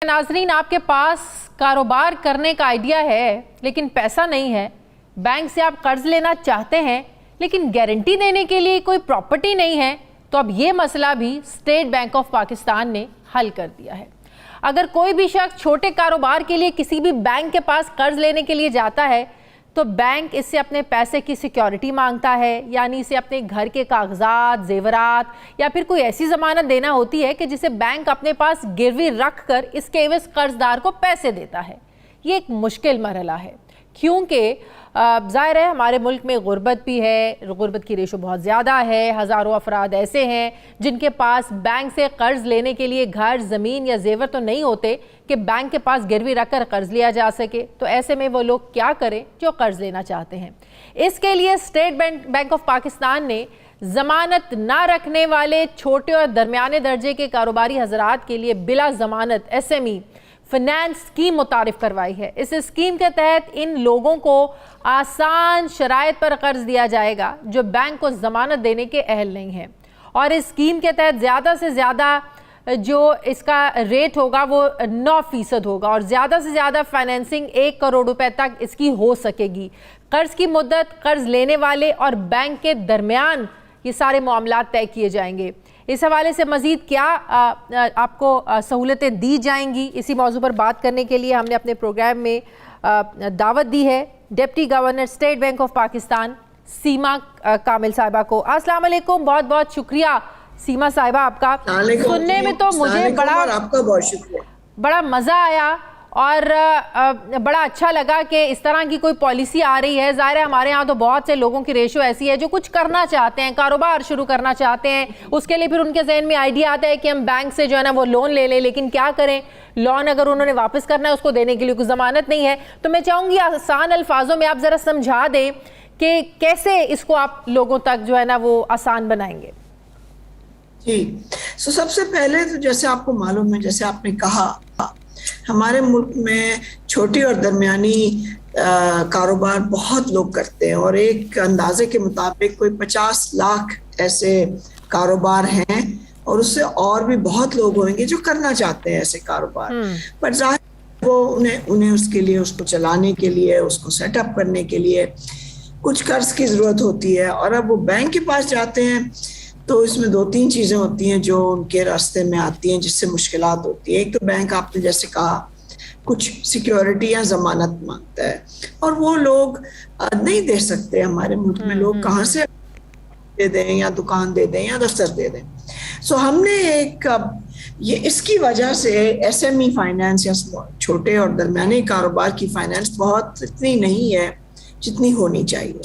नाजरीन, आपके पास कारोबार करने का आइडिया है लेकिन पैसा नहीं है, बैंक से आप कर्ज लेना चाहते हैं लेकिन गारंटी देने के लिए कोई प्रॉपर्टी नहीं है, तो अब ये मसला भी स्टेट बैंक ऑफ पाकिस्तान ने हल कर दिया है। अगर कोई भी शख्स छोटे कारोबार के लिए किसी भी बैंक के पास कर्ज लेने के लिए जाता है तो बैंक इससे अपने पैसे की सिक्योरिटी मांगता है, यानी इसे अपने घर के कागजात, जेवरात या फिर कोई ऐसी जमानत देना होती है कि जिसे बैंक अपने पास गिरवी रख कर इसके एवज कर्जदार को पैसे देता है। ये एक मुश्किल मरहला है क्योंकि ज़ाहिर है हमारे मुल्क में गुर्बत भी है, गुर्बत की रेशो बहुत ज़्यादा है। हज़ारों अफराद ऐसे हैं जिनके पास बैंक से कर्ज़ लेने के लिए घर, ज़मीन या जेवर तो नहीं होते कि बैंक के पास गिरवी रखकर कर्ज़ लिया जा सके। तो ऐसे में वो लोग क्या करें जो कर्ज़ लेना चाहते हैं। इसके लिए स्टेट बैंक ऑफ पाकिस्तान ने ज़मानत ना रखने वाले छोटे और दरमियाने दर्जे के कारोबारी हजरात के लिए बिला ज़मानत SME फाइनेंस स्कीम मुतारिफ करवाई है। इस स्कीम के तहत इन लोगों को आसान शराइत पर कर्ज दिया जाएगा जो बैंक को ज़मानत देने के अहल नहीं है, और इस स्कीम के तहत ज़्यादा से ज़्यादा जो इसका रेट होगा वो 9% होगा और ज़्यादा से ज़्यादा फाइनेंसिंग 1 करोड़ रुपए तक इसकी हो सकेगी। कर्ज की मुद्दत, कर्ज लेने वाले और बैंक के दरमियान ये सारे मामलात तय किए जाएंगे। इस हवाले से मज़ीद क्या आपको सहूलतें दी जाएंगी, इसी मौजू पर बात करने के लिए हमने अपने प्रोग्राम में दावत दी है deputy governor State Bank of Pakistan Seema Kamil साहिबा को। अस्सलाम वालेकुम, बहुत बहुत शुक्रिया सीमा साहिबा आपका। सुनने में तो मुझे बड़ा मज़ा आया और बड़ा अच्छा लगा कि इस तरह की कोई पॉलिसी आ रही है। ज़ाहिर है हमारे यहाँ तो बहुत से लोगों की रेशो ऐसी है जो कुछ करना चाहते हैं, कारोबार शुरू करना चाहते हैं, उसके लिए फिर उनके जहन में आइडिया आता है कि हम बैंक से जो है ना वो लोन ले लें, लेकिन क्या करें, लोन अगर उन्होंने वापस करना है उसको देने के लिए कोई ज़मानत नहीं है। तो मैं चाहूँगी आसान अल्फाजों में आप ज़रा समझा दें कि कैसे इसको आप लोगों तक जो है ना वो आसान बनाएंगे। जी, तो सबसे पहले तो जैसे आपको मालूम है, जैसे आपने कहा, हमारे मुल्क में छोटी और दरमियानी कारोबार बहुत लोग करते हैं और एक अंदाजे के मुताबिक कोई 50 लाख ऐसे कारोबार हैं और उससे और भी बहुत लोग होंगे जो करना चाहते हैं ऐसे कारोबार। पर जाहिर वो उन्हें उसके लिए, उसको चलाने के लिए, उसको सेटअप करने के लिए कुछ कर्ज की ज़रूरत होती है। और अब वो बैंक के पास जाते हैं तो इसमें 2-3 चीज़ें होती हैं जो उनके रास्ते में आती हैं जिससे मुश्किलात होती है। एक तो बैंक, आपने जैसे कहा, कुछ सिक्योरिटी या ज़मानत मांगता है और वो लोग नहीं दे सकते। हमारे मुल्क में लोग कहाँ से दे दें या दुकान दे दें या दफ्तर दे दें। सो हमने ये इसकी वजह से SME फाइनेंस या छोटे और दरमियाने कारोबार की फाइनेंस बहुत इतनी नहीं है जितनी होनी चाहिए।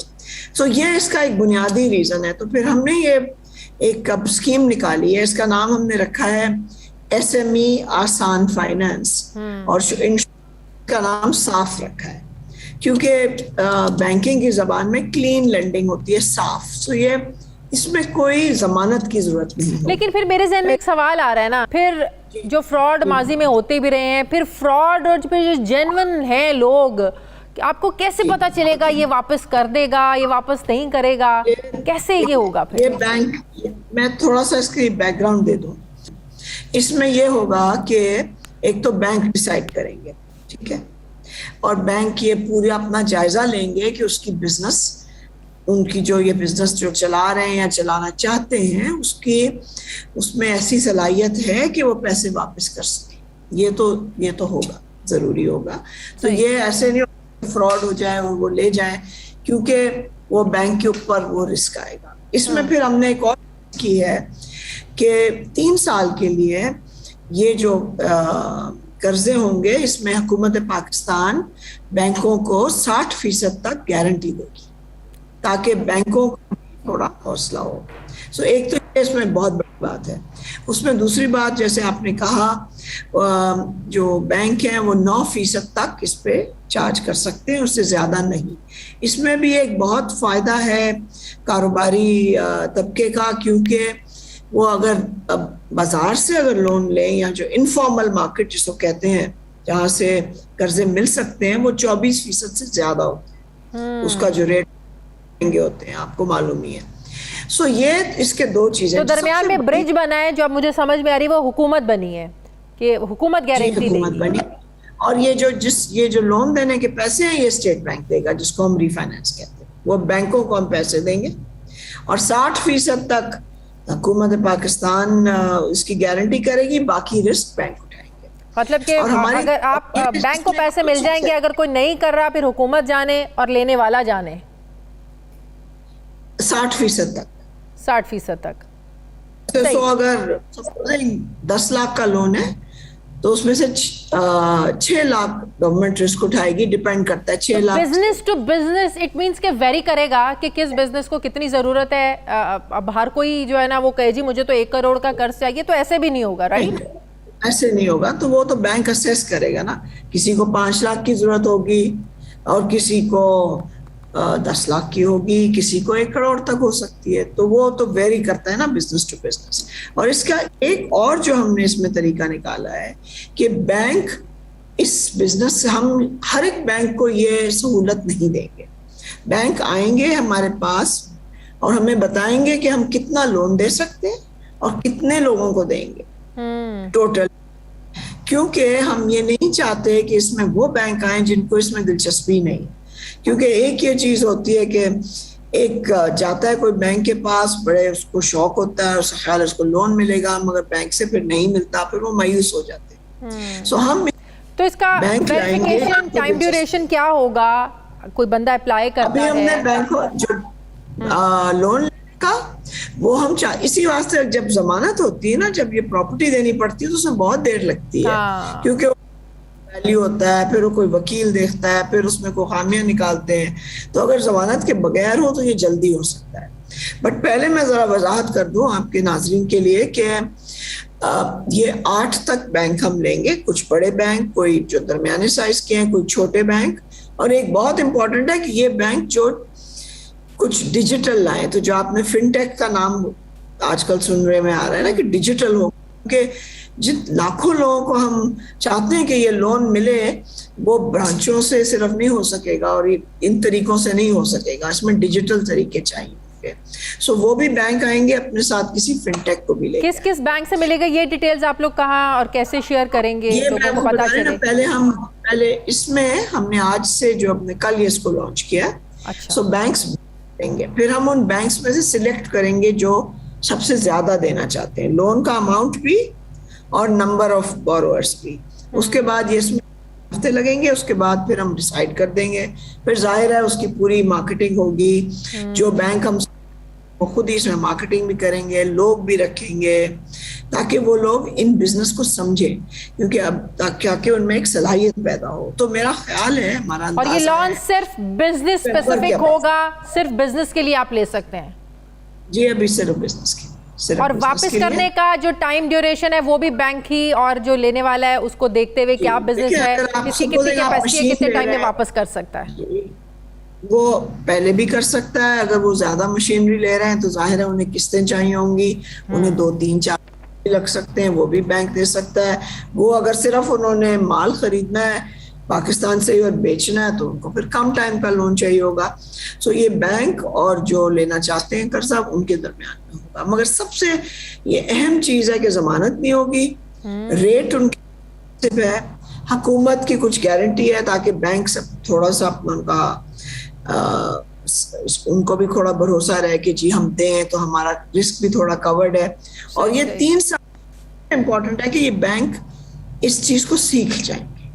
सो ये इसका एक बुनियादी रीज़न है। तो फिर हमने ये एक स्कीम निकाली है, इसका नाम हमने रखा है SME आसान फाइनेंस और इनका नाम साफ रखा है क्योंकि बैंकिंग की ज़बान में क्लीन लेंडिंग होती है, साफ। सो ये इसमें कोई जमानत की जरूरत नहीं है। लेकिन फिर मेरे ज़हन में एक सवाल आ रहा है ना, फिर जो फ्रॉड माजी में होते भी रहे हैं, फिर फ्रॉड और फिर जो जेन्युइन हैं लोग, आपको कैसे पता चलेगा ये वापस कर देगा, ये वापस नहीं करेगा, कैसे ये होगा? फिर ये बैंक, मैं थोड़ा सा इसकी बैकग्राउंड दे दूं। इसमें ये होगा कि एक तो बैंक डिसाइड करेंगे, ठीक है, और बैंक ये पूरा अपना जायजा लेंगे कि उसकी बिजनेस, उनकी जो ये बिजनेस जो चला रहे हैं या चलाना चाहते हैं उसमें ऐसी सलाहियत है कि वो पैसे वापस कर सकें। ये तो होगा, जरूरी होगा। तो ये ऐसे नहीं फ्रॉड हो जाए और वो ले जाए, क्योंकि वो बैंक के ऊपर वो रिस्क आएगा। इसमें फिर हमने एक और की है कि 3 साल के लिए ये जो कर्जे होंगे इसमें हुकूमत पाकिस्तान बैंकों को 60% तक गारंटी देगी ताकि बैंकों को थोड़ा हौसला हो। सो एक तो इसमें बहुत बड़ी बात है। उसमें दूसरी बात, जैसे आपने कहा, जो बैंक हैं वो 9% तक इस पे चार्ज कर सकते हैं, उससे ज़्यादा नहीं। इसमें भी एक बहुत फ़ायदा है कारोबारी तबके का, क्योंकि वो अगर बाज़ार से अगर लोन लें या जो इनफॉर्मल मार्केट जिसको कहते हैं जहाँ से कर्जे मिल सकते हैं, वो 24% से ज़्यादा होते हैं। उसका जो रेट होते हैं आपको मालूम ही है। सो ये इसके 2 चीजें, तो दरमियान में ब्रिज बना है जो अब मुझे समझ में आ रही है, वो हुकूमत बनी है कि हुकूमत गारंटी हुकूमत देगी। बनी, और ये जो लोन देने के पैसे हैं ये स्टेट बैंक देगा, जिसको हम रीफाइनेंस कहते हैं। वो बैंकों को हम पैसे देंगे और 60% तक हुकूमत पाकिस्तान इसकी गारंटी करेगी, बाकी रिस्क बैंक उठाएंगे। मतलब कि अगर आप बैंक को पैसे मिल जाएंगे, अगर कोई नहीं कर रहा फिर हुकूमत जाने और लेने वाला जाने। 60% तक, 60% तक। तो अगर 10 लाख का लोन है तो उसमें से 6 लाख गवर्नमेंट रिस्क उठाएगी, डिपेंड करता है 6 lakh. Business to business it means के वेरी करेगा कि किस बिजनेस को कितनी जरूरत है। अब हर कोई जो है ना वो कहे जी मुझे तो 1 करोड़ का कर्ज चाहिए, तो ऐसे भी नहीं होगा, राइट? ऐसे नहीं होगा, तो वो तो बैंक असेस करेगा ना। किसी को 5 लाख की जरूरत होगी और किसी को 10 लाख की होगी, किसी को 1 करोड़ तक हो सकती है, तो वो तो वेरी करता है ना बिजनेस टू बिजनेस। और इसका एक और जो हमने इसमें तरीका निकाला है कि बैंक इस बिजनेस से, हम हर एक बैंक को ये सहूलत नहीं देंगे। बैंक आएंगे हमारे पास और हमें बताएंगे कि हम कितना लोन दे सकते हैं और कितने लोगों को देंगे टोटल, क्योंकि हम ये नहीं चाहते कि इसमें वो बैंक आए जिनको इसमें दिलचस्पी नहीं। क्योंकि एक ये चीज होती है कि एक जाता है कोई बैंक के पास, बड़े उसको शौक होता है, उसका ख्याल उसको लोन मिलेगा, मगर बैंक से फिर नहीं मिलता, फिर वो मायूस हो जाते हैं। सो हम तो इसका वेरिफिकेशन टाइम ड्यूरेशन क्या होगा? कोई बंदा अप्लाई करता है, अभी हमने बैंक जो लोन का वो हम इसी वास्ते, जब जमानत होती है ना, जब ये प्रॉपर्टी देनी पड़ती है तो उसमें बहुत देर लगती है, क्योंकि वैल्यू होता है, फिर वो कोई वकील देखता है, फिर उसमें कोई खामियां निकालते हैं। तो अगर जमानत के बगैर हो तो ये जल्दी हो सकता है। बट पहले मैं जरा वजाहत कर दूं आपके नाजरीन के लिए कि ये 8 तक बैंक हम लेंगे, कुछ बड़े बैंक, कोई जो दरमियाने साइज के हैं, कोई छोटे बैंक, और एक बहुत इंपॉर्टेंट है कि ये बैंक जो कुछ डिजिटल लाए। तो जो आपने फिनटेक का नाम आजकल सुनने में आ रहा है ना कि डिजिटल हो, क्योंकि जिन लाखों लोगों को हम चाहते हैं कि ये लोन मिले, वो ब्रांचों से सिर्फ नहीं हो सकेगा और इन तरीकों से नहीं हो सकेगा, इसमें डिजिटल तरीके चाहिए। सो वो भी बैंक आएंगे अपने साथ, किसी फिनटेक को भी लेंगे। किस किस बैंक से मिलेगा ये डिटेल्स आप लोग कहाँ और कैसे शेयर करेंगे? ये लोगों को पता चले। पहले इसमें हमने आज से जो अपने कल ये इसको लॉन्च किया। अच्छा। सो बैंक्स देंगे, फिर हम उन बैंक्स में से सिलेक्ट करेंगे जो सबसे ज्यादा देना चाहते हैं, लोन का अमाउंट भी और नंबर ऑफ बोरोअर्स भी। उसके बाद ये इसमें हफ्ते लगेंगे, उसके बाद फिर हम डिसाइड कर देंगे। फिर जाहिर है उसकी पूरी मार्केटिंग होगी। जो बैंक हम खुद ही इसमें मार्केटिंग भी करेंगे, लोग भी रखेंगे, ताकि वो लोग इन बिजनेस को समझें, क्योंकि अब ताकि उनमें एक सलाहियत पैदा हो। तो मेरा ख्याल है, हमारा और ये लॉन्च सिर्फ बिजनेस स्पेसिफिक होगा, सिर्फ बिजनेस के लिए आप ले सकते हैं? जी, अभी सिर्फ बिजनेस के। और वापस करने का जो टाइम ड्यूरेशन है वो भी बैंक ही, और जो लेने वाला है उसको देखते हुए क्या बिजनेस है, किसी कितनी कैपेसिटी है, कितने टाइम में वापस कर सकता है, वो पहले भी कर सकता है। अगर वो ज्यादा मशीनरी ले रहे हैं तो जाहिर है उन्हें किस्तें चाहिए होंगी, उन्हें 2, 3, 4 लग सकते हैं, वो भी बैंक दे सकता है। वो अगर सिर्फ उन्होंने माल खरीदना है पाकिस्तान से ही और बेचना है तो उनको फिर कम टाइम का लोन चाहिए होगा। सो ये बैंक और जो लेना चाहते हैं कर्जा, उनके दरमियान में होगा। मगर सबसे ये अहम चीज है कि जमानत नहीं होगी, रेट उनके है, हुकूमत की कुछ गारंटी है, ताकि बैंक से थोड़ा सा उनका उनको भी थोड़ा भरोसा रहे कि जी हम दें तो हमारा रिस्क भी थोड़ा कवर्ड है। और ये 3 साल इम्पोर्टेंट है कि ये बैंक इस चीज को सीख जाएंगे।